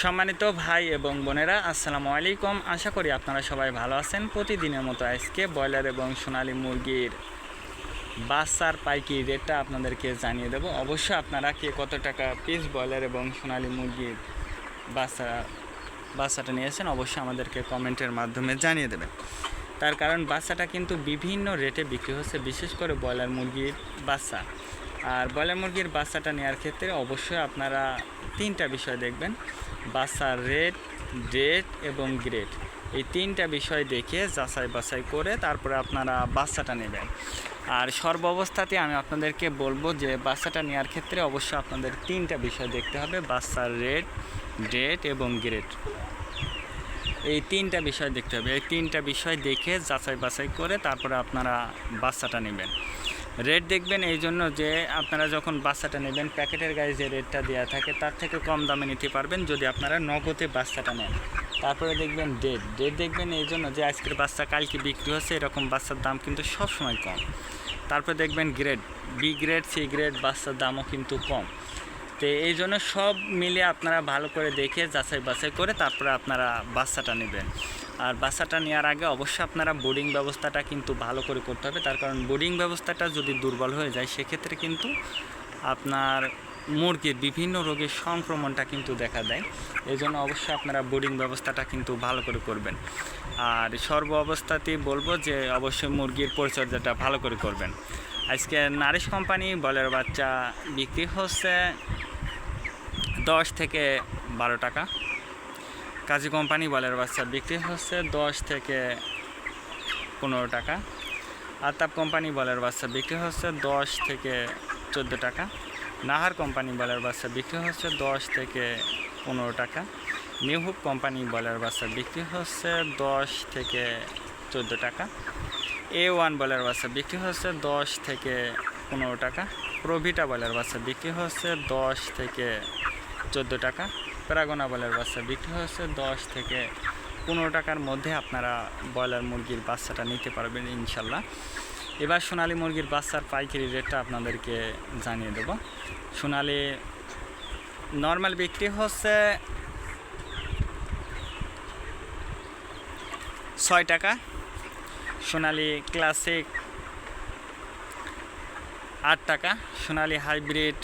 সম্মানিত ভাই এবং বোনেরা, আসসালামু আলাইকুম। আশা করি আপনারা সবাই ভালো আছেন। প্রতিদিনের মতো আজকে ব্রয়লার এবং সোনালী মুরগির বাচ্চার পাইকারি রেটটা আপনাদেরকে জানিয়ে দেব। অবশ্যই আপনারা কে কত টাকা পিস ব্রয়লার এবং সোনালী মুরগির বাচ্চাটা নিয়েছেন অবশ্যই আমাদেরকে কমেন্টের মাধ্যমে জানিয়ে দেবেন। তার কারণ বাচ্চাটা কিন্তু বিভিন্ন রেটে বিক্রি হচ্ছে, বিশেষ করে ব্রয়লার মুরগির বাচ্চা। আর ব্রয়লার মুরগির বাচ্চাটা নেওয়ার ক্ষেত্রে অবশ্যই আপনারা তিনটা বিষয় দেখবেন: বাচ্চার রেট, ডেট এবং গ্রেড। এই তিনটা বিষয় দেখে যাচাই বাছাই করে তারপরে আপনারা বাচ্চাটা নেবেন। আর সর্বাবস্থাতে আমি আপনাদেরকে বলবো যে বাচ্চাটা নেওয়ার ক্ষেত্রে অবশ্যই আপনাদের তিনটা বিষয় দেখতে হবে: বাচ্চার রেট, ডেট এবং গ্রেড। এই তিনটা বিষয় দেখতে হবে। এই তিনটা বিষয় দেখে যাচাই বাছাই করে তারপরে আপনারা বাচ্চাটা নেবেন। রেট দেখবেন এই জন্য যে আপনারা যখন বাচ্চাটা নেবেন প্যাকেটের গায়ে যে রেটটা দেওয়া থাকে তার থেকে কম দামে নিতে পারবেন যদি আপনারা নগদে বাচ্চাটা নেন। তারপরে দেখবেন ডেট দেখবেন এই জন্য যে আজকের বাচ্চা কালকে বিক্রি হচ্ছে, এরকম বাচ্চার দাম কিন্তু সবসময় কম। তারপরে দেখবেন grade, B grade, C grade বাচ্চার দামও কিন্তু কম। তো এই জন্য সব মিলে আপনারা ভালো করে দেখে যাচাই বাছাই করে তারপরে আপনারা বাচ্চাটা নেবেন। আর বাচ্চাটা নেওয়ার আগে অবশ্যই আপনারা বোর্ডিং ব্যবস্থাটা কিন্তু ভালো করে করতে হবে। তার কারণ বোর্ডিং ব্যবস্থাটা যদি দুর্বল হয়ে যায় সেক্ষেত্রে কিন্তু আপনার মুরগির বিভিন্ন রোগের সংক্রমণটা কিন্তু দেখা দেয়। এই জন্য অবশ্যই আপনারা বোর্ডিং ব্যবস্থাটা কিন্তু ভালো করে করবেন। আর সর্ব অবস্থাতেই বলবো যে অবশ্যই মুরগির পরিচর্যাটা ভালো করে করবেন। আজকে নারিশ কোম্পানি ব্রয়লার বাচ্চা বিক্রি হচ্ছে 10 থেকে 12 টাকা। কাজী কোম্পানি ব্রয়লার বাচ্চা বিক্রি হচ্ছে 10 থেকে 15 টাকা। আতাপ কোম্পানি ব্রয়লার বাচ্চা বিক্রি হচ্ছে 10 থেকে 14 টাকা। নাহার কোম্পানি ব্রয়লার বাচ্চা বিক্রি হচ্ছে 10 থেকে 15 টাকা। নিউ হোপ কোম্পানি ব্রয়লার বাচ্চা বিক্রি হচ্ছে 10 থেকে 14 টাকা। A1 ব্রয়লার বাচ্চা বিক্রি হচ্ছে 10 থেকে 15 টাকা। প্রভিটা ব্রয়লার বাচ্চা বিক্রি হচ্ছে 10 থেকে 14 টাকা। প্যারাগোনা ব্রয়লার বাচ্চা বিক্রি হচ্ছে 10 থেকে 15 টাকার মধ্যে আপনারা ব্রয়লার মুরগির বাচ্চাটা নিতে পারবেন ইনশাল্লাহ। এবার সোনালী মুরগির বাচ্চার পাইকারি রেটটা আপনাদেরকে জানিয়ে দেব। সোনালী নর্মাল বিক্রি হচ্ছে 6 টাকা। সোনালী ক্লাসিক 8 টাকা। সোনালী হাইব্রিড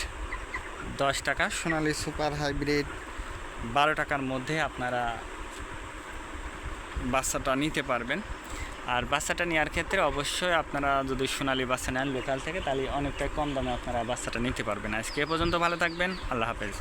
10 টাকা। সোনালী সুপার হাইব্রিড 12 টাকার মধ্যে আপনারা বাচ্চাটা নিতে পারবেন। আর বাচ্চাটা নেওয়ার ক্ষেত্রে অবশ্যই আপনারা যদি সোনালী বাচ্চা নেন লোকাল থেকে তাহলে অনেকটাই কম দামে আপনারা বাচ্চাটা নিতে পারবেন। আজকে এ পর্যন্ত ভালো থাকবেন। আল্লাহ হাফেজ।